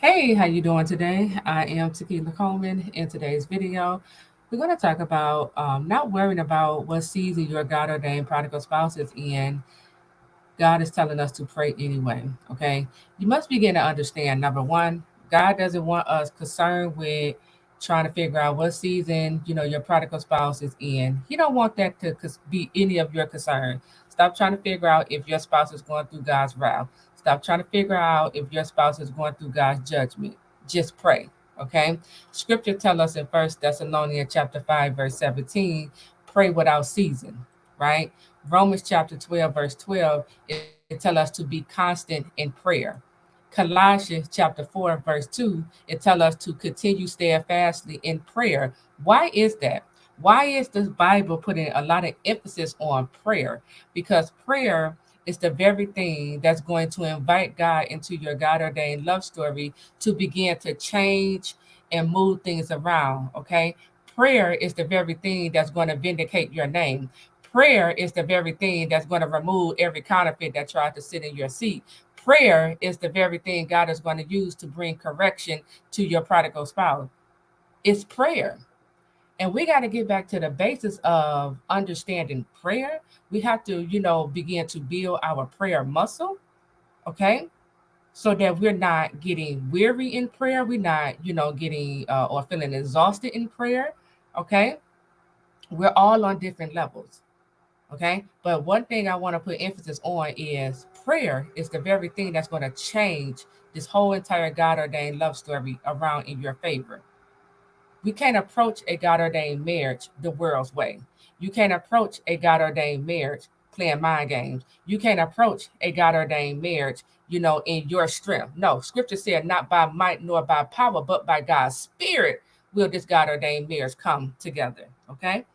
Hey, how you doing today? I am Taquila Coleman. In today's video, we're going to talk about not worrying about what season your God ordained prodigal spouse is in. God is telling us to pray anyway. Okay, you must begin to understand. Number one, God doesn't want us concerned with trying to figure out what season your prodigal spouse is in. He don't want that to be any of your concern. Stop trying to figure out if your spouse is going through God's wrath. Stop trying to figure out if your spouse is going through God's judgment. Just pray. Okay. Scripture tell us in First Thessalonians chapter 5, verse 17, pray without season, right? Romans chapter 12, verse 12, it tells us to be constant in prayer. Colossians chapter 4, verse 2, it tells us to continue steadfastly in prayer. Why is that? Why is the Bible putting a lot of emphasis on prayer? Because prayer is the very thing that's going to invite God into your God ordained love story to begin to change and move things around. Okay. Prayer is the very thing that's going to vindicate your name. Prayer is the very thing that's going to remove every counterfeit that tried to sit in your seat. Prayer is the very thing God is going to use to bring correction to your prodigal spouse. It's prayer. And we got to get back to the basis of understanding prayer. We have to, begin to build our prayer muscle, okay? So that we're not getting weary in prayer. We're not, getting or feeling exhausted in prayer, okay? We're all on different levels. Okay. But one thing I want to put emphasis on is prayer is the very thing that's going to change this whole entire God ordained love story around in your favor. We can't approach a God ordained marriage the world's way. You can't approach a God ordained marriage playing mind games. You can't approach a God ordained marriage, in your strength. No, scripture said, not by might nor by power, but by God's spirit will this God ordained marriage come together. Okay.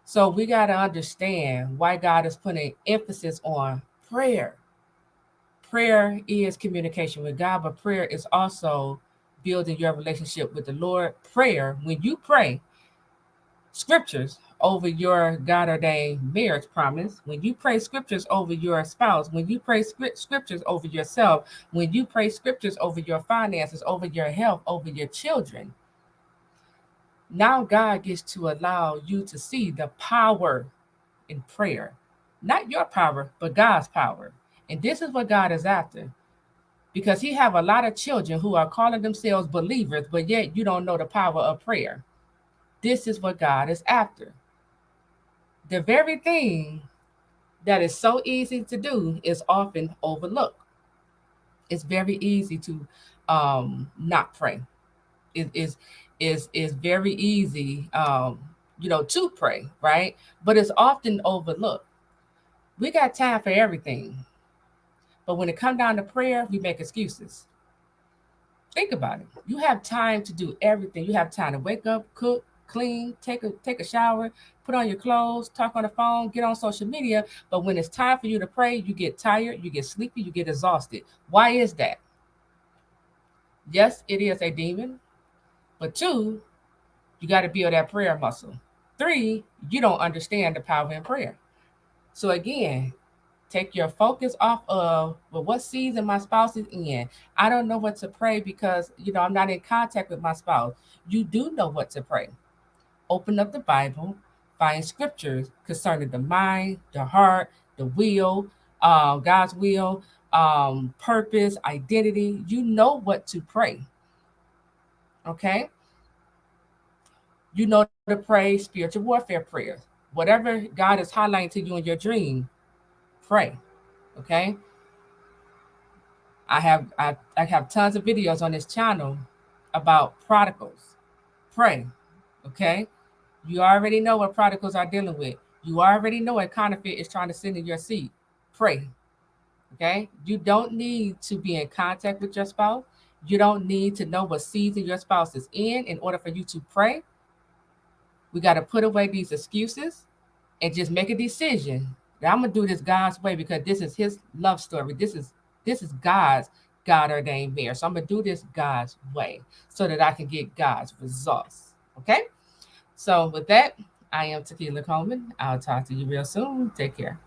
So we got to understand why God is putting emphasis on prayer. Prayer is communication with God, but prayer is also building your relationship with the Lord. Prayer, when you pray scriptures over your God ordained marriage promise, when you pray scriptures over your spouse, when you pray scriptures over yourself, when you pray scriptures over your finances, over your health, over your children, now God gets to allow you to see the power in prayer. Not your power, but God's power. And this is what God is after. Because he have a lot of children who are calling themselves believers, but yet you don't know the power of prayer. This is what God is after. The very thing that is so easy to do is often overlooked. It's very easy to not pray. It is very easy to pray, right? But it's often overlooked. We got time for everything. But when it comes down to prayer, we make excuses. Think about it. You have time to do everything. You have time to wake up, cook, clean, take a shower, put on your clothes, talk on the phone, get on social media. But when it's time for you to pray, you get tired, you get sleepy, you get exhausted. Why is that? Yes, it is a demon. But two, you got to build that prayer muscle. Three, you don't understand the power in prayer. So again, take your focus off of, well, what season my spouse is in. I don't know what to pray because I'm not in contact with my spouse. You do know what to pray. Open up the Bible, find scriptures concerning the mind, the heart, the will, God's will, purpose, identity. You know what to pray. Okay. You know to pray spiritual warfare prayers. Whatever God is highlighting to you in your dream, pray. Okay. I have tons of videos on this channel about prodigals. Pray, okay? You already know what prodigals are dealing with. You already know what counterfeit is trying to send in your seat. Pray, okay? You don't need to be in contact with your spouse. You don't need to know what season your spouse is in order for you to pray. We got to put away these excuses and just make a decision that I'm gonna do this God's way because this is His love story. This is God's God ordained marriage. So I'm gonna do this God's way so that I can get God's results. Okay. So with that, I am Taquila Coleman. I'll talk to you real soon. Take care.